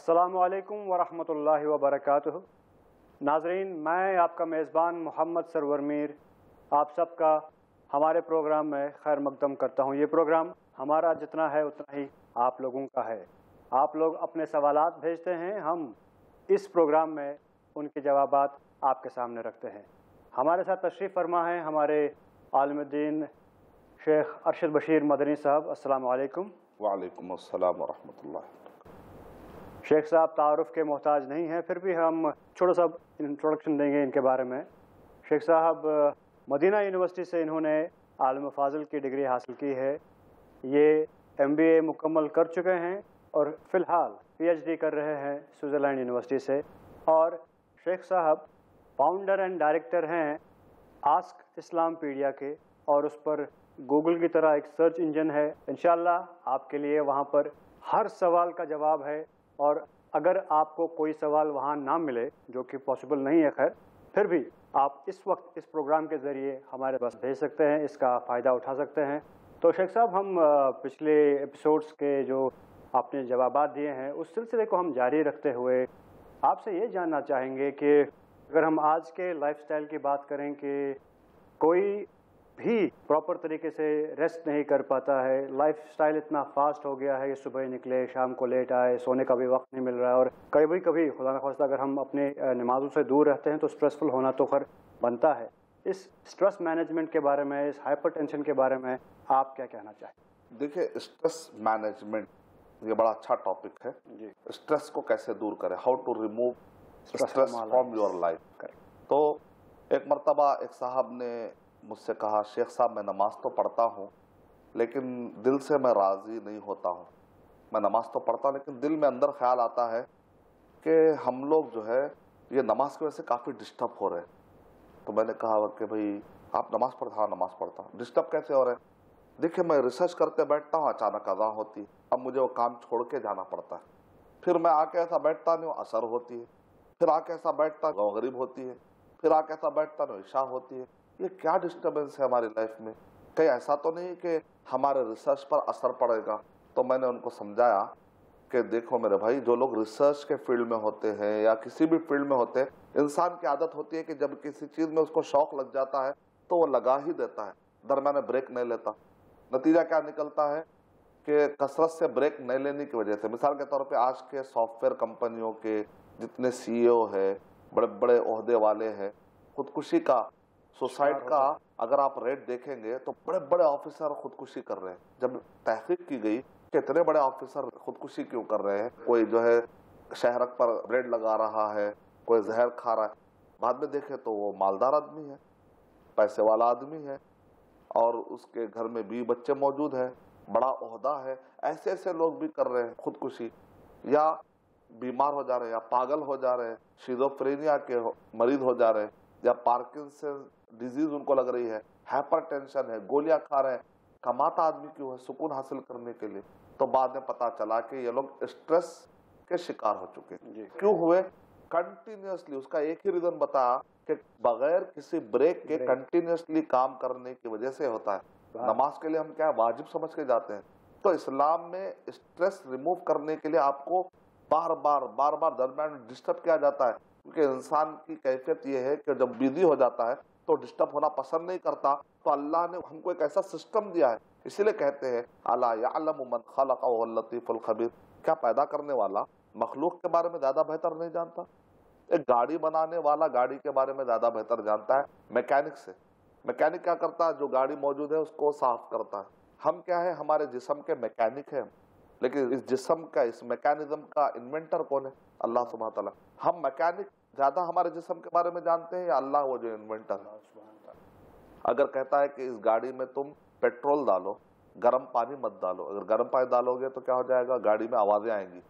السلام علیکم ورحمۃ اللہ وبرکاتہ۔ ناظرین، میں آپ کا میزبان محمد سرور میر آپ سب کا ہمارے پروگرام میں خیر مقدم کرتا ہوں۔ یہ پروگرام ہمارا جتنا ہے اتنا ہی آپ لوگوں کا ہے۔ آپ لوگ اپنے سوالات بھیجتے ہیں، ہم اس پروگرام میں ان کے جوابات آپ کے سامنے رکھتے ہیں۔ ہمارے ساتھ تشریف فرما ہے ہمارے عالم دین شیخ ارشد بشیر مدنی صاحب۔ السلام علیکم۔ وعلیکم السلام ورحمۃ اللہ۔ شیخ صاحب تعارف کے محتاج نہیں ہیں، پھر بھی ہم چھوٹا سا انٹروڈکشن دیں گے ان کے بارے میں۔ شیخ صاحب مدینہ یونیورسٹی سے انہوں نے عالم فاضل کی ڈگری حاصل کی ہے۔ یہ MBA مکمل کر چکے ہیں اور فی الحال PhD کر رہے ہیں سوئٹزرلینڈ یونیورسٹی سے۔ اور شیخ صاحب فاؤنڈر اینڈ ڈائریکٹر ہیں آسک اسلام پیڈیا کے، اور اس پر گوگل کی طرح ایک سرچ انجن ہے۔ انشاءاللہ آپ کے لیے وہاں پر ہر سوال کا جواب ہے، اور اگر آپ کو کوئی سوال وہاں نہ ملے، جو کہ پاسبل نہیں ہے خیر، پھر بھی آپ اس وقت اس پروگرام کے ذریعے ہمارے پاس بھیج سکتے ہیں، اس کا فائدہ اٹھا سکتے ہیں۔ تو شیخ صاحب، ہم پچھلے ایپیسوڈز کے جو آپ نے جوابات دیے ہیں اس سلسلے کو ہم جاری رکھتے ہوئے آپ سے یہ جاننا چاہیں گے کہ اگر ہم آج کے لائف سٹائل کی بات کریں کہ کوئی بھی پراپر طریقے سے ریسٹ نہیں کر پاتا ہے، لائف سٹائل اتنا فاسٹ ہو گیا ہے کہ صبح نکلے شام کو لیٹ آئے، سونے کا بھی وقت نہیں مل رہا ہے، اور کبھی خدا نخواستہ اگر ہم اپنے نمازوں سے دور رہتے ہیں تو اسٹریسفل ہونا تو خیر بنتا ہے۔ اس اسٹریس مینجمنٹ کے بارے میں، اس ہائپر ٹینشن کے بارے میں آپ کیا کہنا چاہیں؟ دیکھیں، اسٹریس مینجمنٹ یہ بڑا اچھا ٹاپک ہے۔ اسٹریس کو کیسے دور کریں، how to remove stress from your life. تو ایک مرتبہ ایک صاحب نے مجھ سے کہا، شیخ صاحب میں نماز تو پڑھتا ہوں لیکن دل سے میں راضی نہیں ہوتا ہوں۔ میں نماز تو پڑھتا ہوں لیکن دل میں اندر خیال آتا ہے کہ ہم لوگ جو ہے یہ نماز کی وجہ سے کافی ڈسٹرب ہو رہے ہیں۔ تو میں نے کہا کہ بھائی آپ نماز پڑھتا؟ ہاں نماز پڑھتا ہوں۔ ڈسٹرب کیسے ہو رہے ہیں؟ دیکھیں، میں ریسرچ کرتے بیٹھتا ہوں، اچانک اذان ہوتی ہے، اب مجھے وہ کام چھوڑ کے جانا پڑتا ہے۔ پھر میں آ کے ایسا بیٹھتا نہیں ہوں، عصر ہوتی ہے، پھر آ کے ایسا بیٹھتا ہوں، مغرب ہوتی ہے، پھر آ کے ایسا بیٹھتا ہوں، عشاء ہوتی ہے۔ یہ کیا ڈسٹربنس ہے ہماری لائف میں؟ کہیں ایسا تو نہیں کہ ہمارے ریسرچ پر اثر پڑے گا؟ تو میں نے ان کو سمجھایا کہ دیکھو میرے بھائی، جو لوگ ریسرچ کے فیلڈ میں ہوتے ہیں یا کسی بھی فیلڈ میں ہوتے ہیں، انسان کی عادت ہوتی ہے کہ جب کسی چیز میں اس کو شوق لگ جاتا ہے تو وہ لگا ہی دیتا ہے، درمیان میں بریک نہیں لیتا۔ نتیجہ کیا نکلتا ہے کہ کثرت سے بریک نہیں لینے کی وجہ سے، مثال کے طور پہ آج کے سافٹ ویئر کمپنیوں کے جتنے CEO ہے، بڑے بڑے عہدے والے ہیں، خودکشی کا، سوسائڈ کا اگر آپ ریٹ دیکھیں گے تو بڑے بڑے آفیسر خودکشی کر رہے ہیں۔ جب تحقیق کی گئی کہ اتنے بڑے آفیسر خودکشی کیوں کر رہے ہیں، کوئی جو ہے شہرک پر بریڈ لگا رہا ہے، کوئی زہر کھا رہا ہے، بعد میں دیکھیں تو وہ مالدار آدمی ہے، پیسے والا آدمی ہے، اور اس کے گھر میں 20 بچے موجود ہیں، بڑا عہدہ ہے۔ ایسے ایسے لوگ بھی کر رہے ہیں خودکشی، یا بیمار ہو جا رہے ہیں، یا پاگل ہو جا رہے ہیں، شیزوفرینیا کے مریض ہو جا رہے ہیں، یا پارکنسن ڈیزیز ان کو لگ رہی ہے، ہائپر ٹینشن ہے، گولیاں کھا رہے ہیں۔ کماتا آدمی کیوں ہے؟ سکون حاصل کرنے کے لیے۔ تو بعد میں پتا چلا کہ یہ لوگ اسٹریس کے شکار ہو چکے۔ کیوں ہوئے؟ کنٹینیوسلی، اس کا ایک ہی ریزن بتایا کہ بغیر کسی بریک کے کنٹینیوسلی کام کرنے کی وجہ سے ہوتا ہے۔ نماز کے لیے ہم کیا واجب سمجھ کے جاتے ہیں، تو اسلام میں اسٹریس ریموو کرنے کے لیے آپ کو بار بار درمیان ڈسٹرب کیا جاتا ہے، کیونکہ انسان کی کیفیت یہ ہے کہ جب بزی ہو جاتا ہے تو ڈسٹرب ہونا پسند نہیں کرتا۔ تو اللہ نے ہم کو ایک ایسا سسٹم دیا ہے، اسی لیے کہتے ہیں الا یعلم من خلق وهو اللطیف الخبیر، کیا پیدا کرنے والا مخلوق کے بارے میں زیادہ بہتر نہیں جانتا؟ ایک گاڑی بنانے والا گاڑی کے بارے میں زیادہ بہتر جانتا ہے میکینک سے۔ میکینک کیا کرتا ہے؟ جو گاڑی موجود ہے اس کو صاف کرتا ہے۔ ہم کیا ہے؟ ہمارے جسم کے میکینک ہیں، لیکن اس جسم کا، اس میکینزم کا انوینٹر کون ہے؟ اللہ سبحانہ تعالیٰ۔ ہم میکینک زیادہ ہمارے جسم کے بارے میں جانتے ہیں یا اللہ وہ جو انوینٹر ہے؟ اگر کہتا ہے کہ اس گاڑی میں تم پیٹرول ڈالو، گرم پانی مت ڈالو، اگر گرم پانی ڈالو گے تو کیا ہو جائے گا؟ گاڑی میں آوازیں آئیں گی۔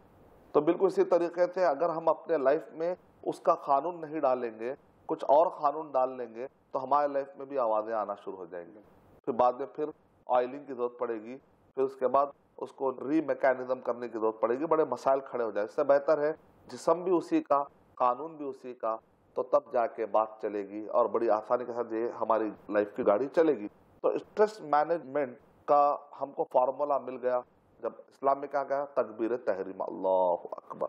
تو بالکل اسی طریقے سے اگر ہم اپنے لائف میں اس کا قانون نہیں ڈالیں گے، کچھ اور قانون ڈال لیں گے، تو ہمارے لائف میں بھی آوازیں آنا شروع ہو جائیں گی۔ پھر بعد میں پھر آئلنگ کی ضرورت پڑے گی، پھر اس کے بعد اس کو ری میکینزم کرنے کی ضرورت پڑے گی، بڑے مسائل کھڑے ہو جائیں۔ اس سے بہتر ہے جسم بھی اسی کا، قانون بھی اسی کا، تو تب جا کے بات چلے گی اور بڑی آسانی کے ساتھ یہ ہماری لائف کی گاڑی چلے گی۔ تو اسٹریس مینجمنٹ کا ہم کو فارمولا مل گیا جب اسلام میں کیا کہا؟ تکبیر تحریم، اللہ اکبر۔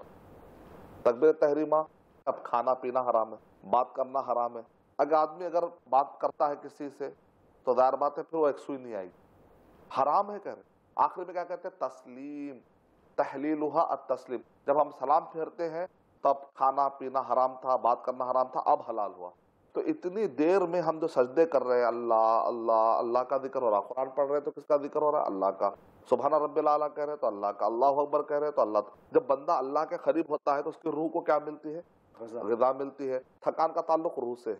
تکبیر تحریمہ، اب کھانا پینا حرام ہے، بات کرنا حرام ہے. اگر آدمی اگر بات کرتا ہے کسی سے تو ظاہر بات ہے پھر وہ ایک سوئی نہیں آئے گی، حرام ہے کہہ رہے. آخر میں کیا کہتے ہیں؟ تسلیم، تحلیلھا التسلیم. جب ہم سلام پھیرتے ہیں تب کھانا پینا حرام تھا، بات کرنا حرام تھا، اب حلال ہوا. تو اتنی دیر میں ہم جو سجدے کر رہے ہیں، اللہ اللہ اللہ کا ذکر ہو رہا، قرآن پڑھ رہے ہیں تو کس کا ذکر ہو رہا ہے؟ اللہ کا. سبحان رب الاعلیٰ کہہ رہے ہیں تو اللہ کا، اللہ اکبر کہہ رہے ہیں تو اللہ. جب بندہ اللہ کے قریب ہوتا ہے تو اس کی روح کو کیا ملتی ہے؟ غذا ملتی ہے. تھکان کا تعلق روح سے،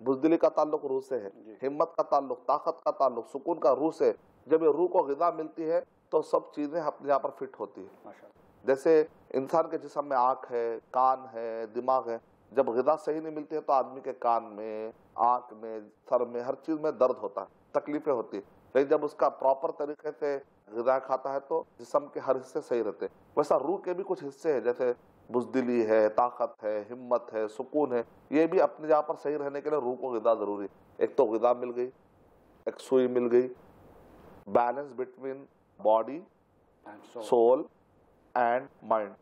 بزدلی کا تعلق روح سے ہے، ہمت کا تعلق، طاقت کا تعلق، سکون کا روح سے. جب یہ روح کو غذا ملتی ہے تو سب چیزیں اپنے یہاں پر فٹ ہوتی ہے. جیسے انسان کے جسم میں آنکھ ہے، کان ہے، دماغ ہے. جب غذا صحیح نہیں ملتی ہے تو آدمی کے کان میں، آنکھ میں، سر میں، ہر چیز میں درد ہوتا ہے، تکلیفیں ہوتی ہیں. لیکن جب اس کا پراپر طریقے سے غذا کھاتا ہے تو جسم کے ہر حصے صحیح رہتے ہیں. ویسا روح کے بھی کچھ حصے ہیں، جیسے بزدلی ہے، طاقت ہے، ہمت ہے، سکون ہے. یہ بھی اپنی جگہ پر صحیح رہنے کے لیے روح کو غذا ضروری ہے. ایک تو غذا مل گئی، ایک سوئی مل گئی. Balance between body, civil and mind.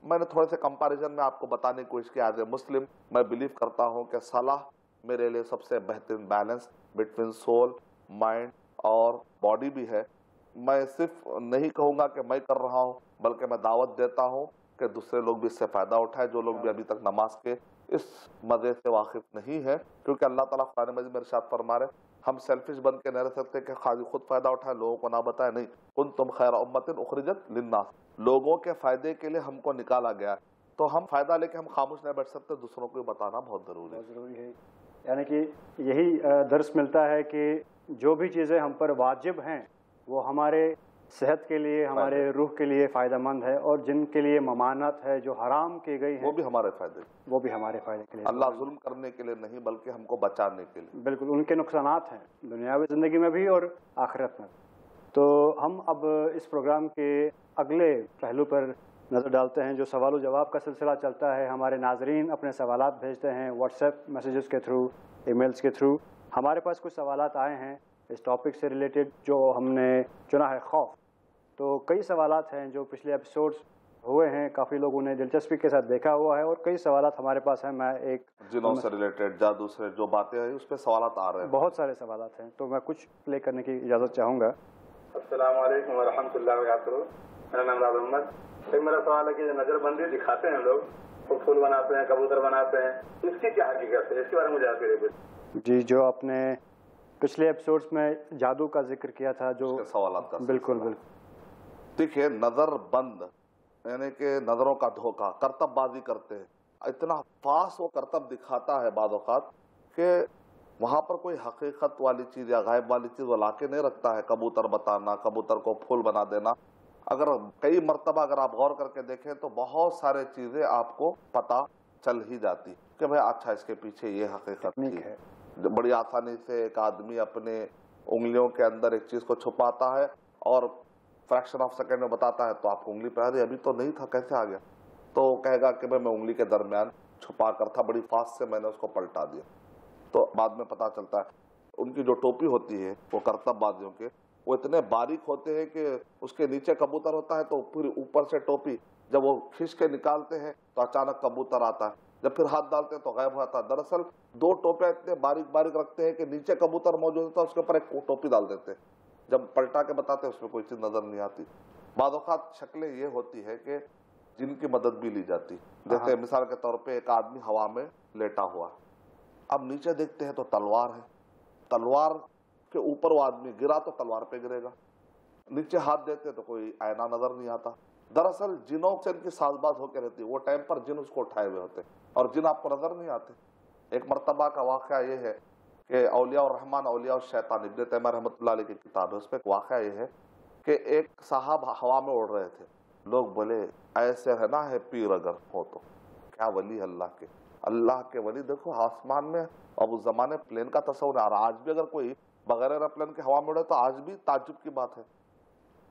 میں نے تھوڑے سے کمپیریزن میں آپ کو بتانے کی کوشش کی. ایز اے مسلم میں بلیو کرتا ہوں کہ صلاح میرے لیے سب سے بہترین بیلنس بٹوین سول، مائنڈ اور باڈی بھی ہے. میں صرف نہیں کہوں گا کہ میں کر رہا ہوں، بلکہ میں دعوت دیتا ہوں کہ دوسرے لوگ بھی اس سے فائدہ اٹھائیں، جو لوگ بھی ابھی تک نماز کے اس مزے سے واقف نہیں ہے. کیونکہ اللہ تعالیٰ قرآن مجید میں ارشاد فرما رہے ہم سیلفش بن کے نہیں رہ سکتے کہ خود فائدہ اٹھائے، لوگوں کو نہ بتائے. نہیں، کنتم خیر امۃ اخرجت للناس، لوگوں کے فائدے کے لیے ہم کو نکالا گیا. تو ہم فائدہ لے کے ہم خاموش نہیں بیٹھ سکتے، دوسروں کو بتانا بہت ضروری ہے. یعنی کہ یہی درس ملتا ہے کہ جو بھی چیزیں ہم پر واجب ہیں وہ ہمارے صحت کے لیے، ہمارے روح کے لیے فائدہ مند ہے، اور جن کے لیے ممانعت ہے، جو حرام کی گئی ہے، وہ بھی ہمارے فائدے، وہ بھی ہمارے فائدے کے لیے. اللہ ظلم کرنے کے لیے نہیں بلکہ ہم کو بچانے کے لیے. بالکل، ان کے نقصانات ہیں دنیاوی زندگی میں بھی اور آخرت میں. تو ہم اب اس پروگرام کے اگلے پہلو پر نظر ڈالتے ہیں، جو سوال و جواب کا سلسلہ چلتا ہے. ہمارے ناظرین اپنے سوالات بھیجتے ہیں واٹس ایپ میسیجز کے تھرو، ای میلز کے تھرو. ہمارے پاس کچھ سوالات آئے ہیں اس ٹاپک سے ریلیٹڈ جو ہم نے چنا ہے، خوف. تو کئی سوالات ہیں جو پچھلے ایپیسوڈز ہوئے ہیں، کافی لوگوں نے دلچسپی کے ساتھ دیکھا ہوا ہے، اور کئی سوالات ہمارے پاس ہیں. میں ایک جنوں سے ریلیٹڈ، جادو سے جو باتیں ہیں اس پہ سوالات آ رہے ہیں، بہت سارے سوالات ہیں، تو میں کچھ پلے کرنے کی اجازت چاہوں گا. السلام علیکم ورحمۃ اللہ وبرکاتہ. میرا نام راز محمد. میرا سوال ہے کہ نظر بندی دکھاتے ہیں لوگ، پھول بناتے ہیں، کبوتر بناتے ہیں، اس کی کیا حقیقت ہے؟ اس کے بارے میں مجھے آپ کے جی، جو آپ نے پچھلے ایپیسوڈز میں جادو کا ذکر کیا تھا، جو سوالات کا بالکل بالکل. دیکھیے، نظر بند یعنی کہ نظروں کا دھوکہ، کرتب بازی کرتے ہیں. اتنا فاس وہ کرتب دکھاتا ہے بعض اوقات کہ وہاں پر کوئی حقیقت والی چیز یا غائب والی چیز وہ لا کے نہیں رکھتا ہے. کبوتر بتانا، کبوتر کو پھول بنا دینا. اگر کئی مرتبہ اگر آپ غور کر کے دیکھیں تو بہت سارے چیزیں آپ کو پتہ چل ہی جاتی کہ بھائی اچھا اس کے پیچھے یہ حقیقت ہے. بڑی آسانی سے ایک آدمی اپنے انگلیوں کے اندر ایک چیز کو چھپاتا ہے اور فریکشن آف سیکنڈ میں بتاتا ہے، تو آپ کو انگلی پہ ابھی تو نہیں تھا، کیسے آ گیا؟ تو کہے گا کہ میں انگلی کے درمیان چھپا کر تھا، بڑی فاسٹ سے میں نے اس کو پلٹا دیا. تو بعد میں پتا چلتا ہے ان کی جو ٹوپی ہوتی ہے وہ کرتب بازیوں کے، وہ اتنے باریک ہوتے ہیں کہ اس کے نیچے کبوتر ہوتا ہے تو پھر اوپر سے ٹوپی جب وہ کھینچ کے نکالتے ہیں تو اچانک کبوتر آتا ہے، جب پھر ہاتھ ڈالتے ہیں تو غائب ہوتا ہے. دراصل دو ٹوپیاں اتنے باریک باریک رکھتے ہیں کہ نیچے کبوتر موجود ہوتا ہے، اس کے اوپر ایک ٹوپی ڈال دیتے ہیں. جب پلٹا کے بتاتے ہیں اس میں کوئی چیز نظر نہیں آتی. بعض اوقات شکلیں یہ ہوتی ہے کہ جن کی مدد بھی لی جاتی. جیسے مثال کے طور پہ ایک آدمی ہوا میں لیٹا ہوا، اب نیچے دیکھتے ہیں تو تلوار ہے، تلوار کے اوپر وہ آدمی گرا تو تلوار پہ گرے گا. نیچے ہاتھ دیتے تو کوئی آئینہ نظر نہیں آتا. دراصل جنوں سے ان کی ساز باز ہو کے رہتی ہے، وہ ٹائم پر جن اس کو اٹھائے ہوئے ہوتے اور جن آپ کو نظر نہیں آتے. ایک مرتبہ کا واقعہ یہ ہے کہ اولیاء الرحمن اولیاء الشیطان، ابن تیمیہ رحمۃ اللہ علیہ کی کتاب ہے، اس میں ایک واقعہ یہ ہے کہ ایک صاحب ہوا میں اڑ رہے تھے. لوگ بولے ایسے ہے نا ہے پیر اگر ہو تو کیا ولی اللہ کے ولی دیکھو آسمان میں. اب اس زمانے پلین کا تصور ہے، اور آج بھی اگر کوئی بغیر ایروپلین کے ہوا میں اڑے تو آج بھی تعجب کی بات ہے.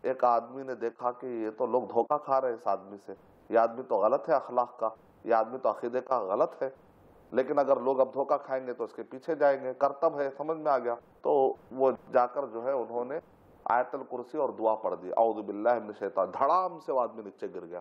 ایک آدمی نے دیکھا کہ یہ تو لوگ دھوکہ کھا رہے ہیں اس آدمی سے، یہ آدمی تو غلط ہے اخلاق کا، یہ آدمی تو عقیدے کا غلط ہے. لیکن اگر لوگ اب دھوکہ کھائیں گے تو اس کے پیچھے جائیں گے، کرتب ہے، سمجھ میں آ گیا. تو وہ جا کر جو ہے انہوں نے آیت الکرسی اور دعا پڑھ دی، اعوذ باللہ من الشیطان، دھڑام سے وہ آدمی نیچے گر گیا.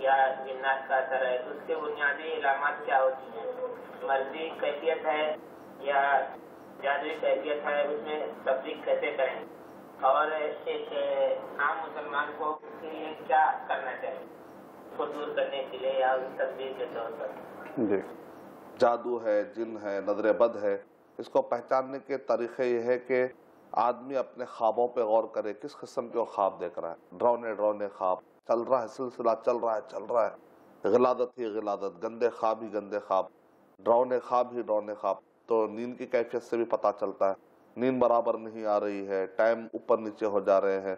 یا جنات کا اثر ہے تو اس کے بنیادی علامات کیا ہوتی ہیں؟ مرضی کیفیت ہے یا جادوئی کیفیت ہے، اس میں تفریق کیسے کریں؟ اور ایک عام مسلمان کو اس کے لیے کیا کرنا چاہیے اس کو دور کرنے کے لیے یا تفریق کے طور پر؟ جی، جادو ہے، جن ہے، نظر بد ہے، اس کو پہچاننے کے طریقے یہ ہے کہ آدمی اپنے خوابوں پہ غور کرے، کس قسم کے وہ خواب دیکھ رہا ہے. ڈرونے خواب چل رہا ہے، سلسلہ چل رہا ہے، غلادت ہی غلادت، گندے خواب ہی گندے خواب، ڈرونے خواب ہی ڈرونے خواب. تو نیند کی کیفیت سے بھی پتہ چلتا ہے، نیند برابر نہیں آ رہی ہے، ٹائم اوپر نیچے ہو جا رہے ہیں،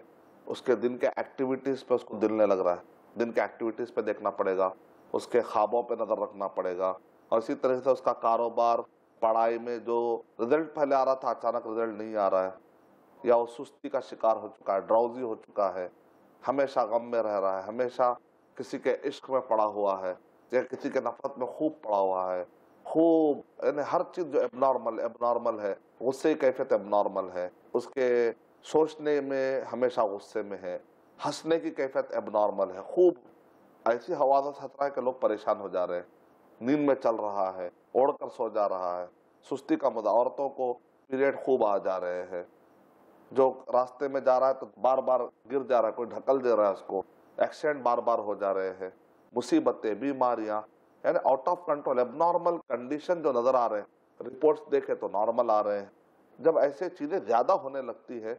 اس کے دن کے ایکٹیویٹیز پہ اس کو دل نہیں لگ رہا ہے، دن کے ایکٹیویٹیز پہ دیکھنا پڑے گا، اس کے خوابوں پہ نظر رکھنا پڑے گا. اور اسی طرح سے اس کا کاروبار، پڑھائی میں جو رزلٹ پہلے آ رہا تھا اچانک رزلٹ نہیں آ رہا ہے، یا وہ سستی کا شکار ہو چکا ہے، ڈراؤزی ہو چکا ہے، ہمیشہ غم میں رہ رہا ہے، ہمیشہ کسی کے عشق میں پڑا ہوا ہے یا کسی کے نفرت میں خوب پڑا ہوا ہے، خوب یعنی ہر چیز جو ابنارمل ہے، غصے کی کیفیت ابنارمل ہے، اس کے سوچنے میں ہمیشہ غصے میں ہے، ہنسنے کی کیفیت ابنارمل ہے، خوب ایسی حوادث ہنس رہا ہے کہ لوگ پریشان ہو جا رہے ہیں، نیند میں چل رہا ہے، اوڑھ کر سو جا رہا ہے، سستی کا مدعا، عورتوں کو پیریڈ خوب آ جا رہے ہیں، جو راستے میں جا رہا ہے تو بار بار گر جا رہا ہے، کوئی ڈھکل دے رہا ہے اس کو، ایکسیڈنٹ بار بار ہو جا رہے ہیں، مصیبتیں، بیماریاں، یعنی آؤٹ آف کنٹرول، اب نارمل کنڈیشن جو نظر آ رہے ہیں، رپورٹس دیکھے تو نارمل آ رہے ہیں. جب ایسے چیزیں زیادہ ہونے لگتی ہے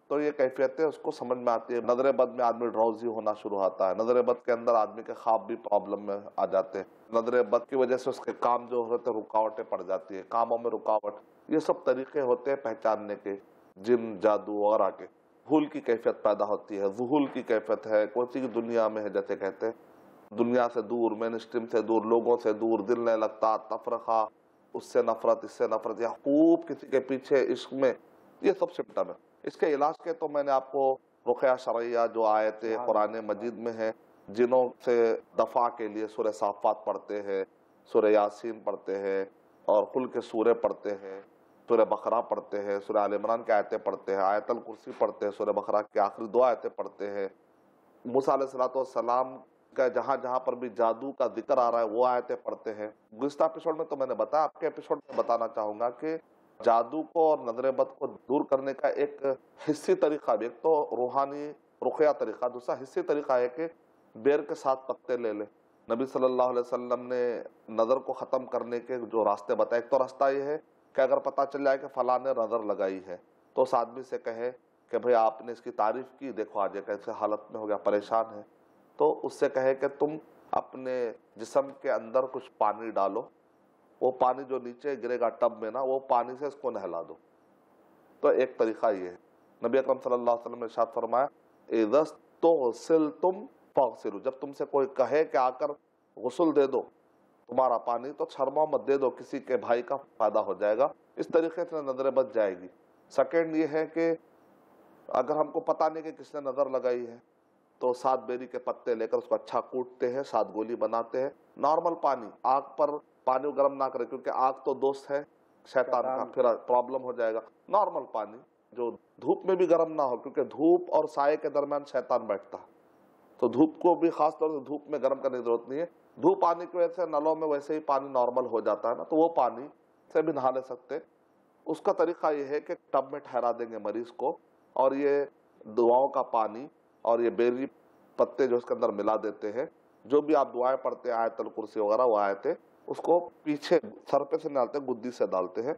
تو یہ کیفیتیں اس کو سمجھ میں آتی ہے. نظر بد میں آدمی ڈراؤزی ہونا شروع ہوتا ہے، نظر بد کے اندر آدمی کے خواب بھی پرابلم میں آ جاتے ہیں، نظر بد کی وجہ سے اس کے کام جو ہوتے ہیں رکاوٹیں پڑ جاتی ہیں، کاموں میں رکاوٹ. یہ سب طریقے ہوتے ہیں پہچاننے کے، جن جادو وغیرہ کے. بھول کی کیفیت پیدا ہوتی ہے، ذہول کی کیفیت ہے، کوئی دنیا میں ہے، جیسے کہتے ہیں دنیا سے دور، مین اسٹریم سے دور، لوگوں سے دور، دل نہیں لگتا، تفرقہ، اس سے نفرت، اس سے نفرت، یا خوب کسی کے پیچھے عشق میں. یہ سب سمٹم ہے. اس کے علاج کے تو میں نے آپ کو رقیہ شرعیہ جو آیتیں قرآن مجید میں ہیں، جنوں سے دفاع کے لیے سورہ صافات پڑھتے ہیں، سورہ یاسین پڑھتے ہیں، اور قل کے سورے پڑھتے ہیں، سورہ بقرہ پڑھتے ہیں، سورہ آل عمران کی آیتیں پڑھتے ہیں، آیت الکرسی پڑھتے ہیں، سورہ بقرہ کی آخری 2 آیتیں پڑھتے ہیں، موسیٰ علیہ السلام کا جہاں جہاں پر بھی جادو کا ذکر آ رہا ہے وہ آیتیں پڑھتے ہیں. گزشتہ ایپیسوڈ میں تو میں نے بتایا، آپ کے ایپیسوڈ میں بتانا چاہوں گا کہ جادو کو اور نظر بد کو دور کرنے کا ایک حصی طریقہ بھی، ایک تو روحانی رقیہ طریقہ، دوسرا حصی طریقہ ہے کہ بیر کے 7 پتے لے لے. نبی صلی اللہ علیہ وسلم نے نظر کو ختم کرنے کے جو راستے بتائے، ایک تو راستہ یہ ہے کہ اگر پتہ چل جائے کہ فلاں نے نظر لگائی ہے تو اس آدمی سے کہے کہ بھئی آپ نے اس کی تعریف کی، دیکھو آج کیسے حالت میں ہو گیا، پریشان ہے، تو اس سے کہے کہ تم اپنے جسم کے اندر کچھ پانی ڈالو، وہ پانی جو نیچے گرے گا ٹب میں نا، وہ پانی سے اس کو نہلا دو. تو ایک طریقہ یہ ہے. نبی اکرم صلی اللہ علیہ وسلم نے ارشاد فرمایا اذا استغسلتم فاغسلوا، جب تم سے کوئی کہے کہ آ کر غسل دے دو تمہارا پانی، تو چھرماؤ مت، دے دو، کسی کے بھائی کا فائدہ ہو جائے گا. اس طریقے سے نظر بچ جائے گی. سیکنڈ یہ ہے کہ اگر ہم کو پتہ نہیں کہ کس نے نظر لگائی ہے تو 7 بیری کے پتے لے کر اس کو اچھا کوٹتے ہیں، 7 گولی بناتے ہیں، نارمل پانی، آگ پر پانی گرم نہ کرے کیونکہ آگ تو دوست ہے شیطان کا، پھر پرابلم ہو جائے گا. نارمل پانی جو دھوپ میں بھی گرم نہ ہو، کیونکہ دھوپ اور سائے کے درمیان شیطان بیٹھتا ہے، تو دھوپ کو بھی خاص طور سے دھوپ میں گرم کرنے کی ضرورت نہیں ہے. دھوپ آنے کی وجہ سے نلوں میں ویسے ہی پانی نارمل ہو جاتا ہے نا، تو وہ پانی سے بھی نہا لے سکتے. اس کا طریقہ یہ ہے کہ ٹب میں ٹھہرا دیں گے مریض کو، اور یہ دعاؤں کا پانی اور یہ بیری پتے جو اس کے اندر ملا دیتے ہیں، جو بھی آپ دعائیں پڑھتے ہیں، آیت الکرسی وغیرہ وہ آیتیں، اس کو پیچھے سر پہ سے ڈالتے ہیں، گدی سے ڈالتے ہیں،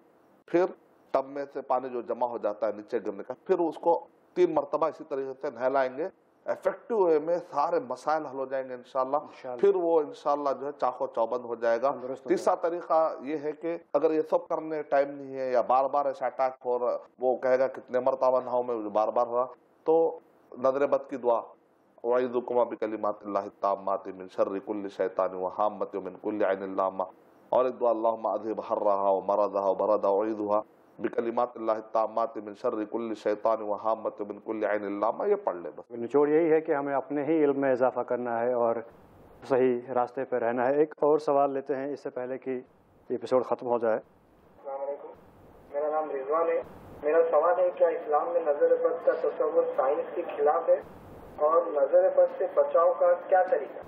پھر ٹب میں سے پانی جو جمع ہو جاتا ہے نیچے گرنے کا، پھر اس کو 3 مرتبہ اسی طریقے سے نہلائیں گے. ایفیکٹو وے میں سارے مسائل حل ہو جائیں گے انشاءاللہ. پھر وہ انشاءاللہ جو ہے چاق و چوبند ہو جائے گا. تیسرا طریقہ یہ ہے کہ اگر یہ سب کرنے ٹائم نہیں ہے یا بار بار ایسا اٹیک ہو رہا، وہ کہے گا کتنے مرتبہ نہاؤں میں، بار بار ہوا، تو نظر بد کی دعا اعوذکما بکلمات اللہ التامات من شر کل شیطان وہامۃ ومن کل عین لامہ، اور ایک دعا اللہم اذہب حرہا ومرضہا وبردہا اعوذھا بکلمات اللہ التامات من شر کل شیطان وہامۃ ومن کل عین لامہ. یہ پڑھ لے بس. نچوڑ یہی ہے کہ ہمیں اپنے ہی علم میں اضافہ کرنا ہے اور صحیح راستے پہ رہنا ہے. ایک اور سوال لیتے ہیں اس سے پہلے کہ ایپیسوڈ ختم ہو جائے. السلام علیکم، میرا نام رضوان ہے. میرا سوال ہے کیا اسلام میں نظر بد کا تصور سائنس کے خلاف ہے، اور نظر بد سے بچاؤ کا کیا طریقہ؟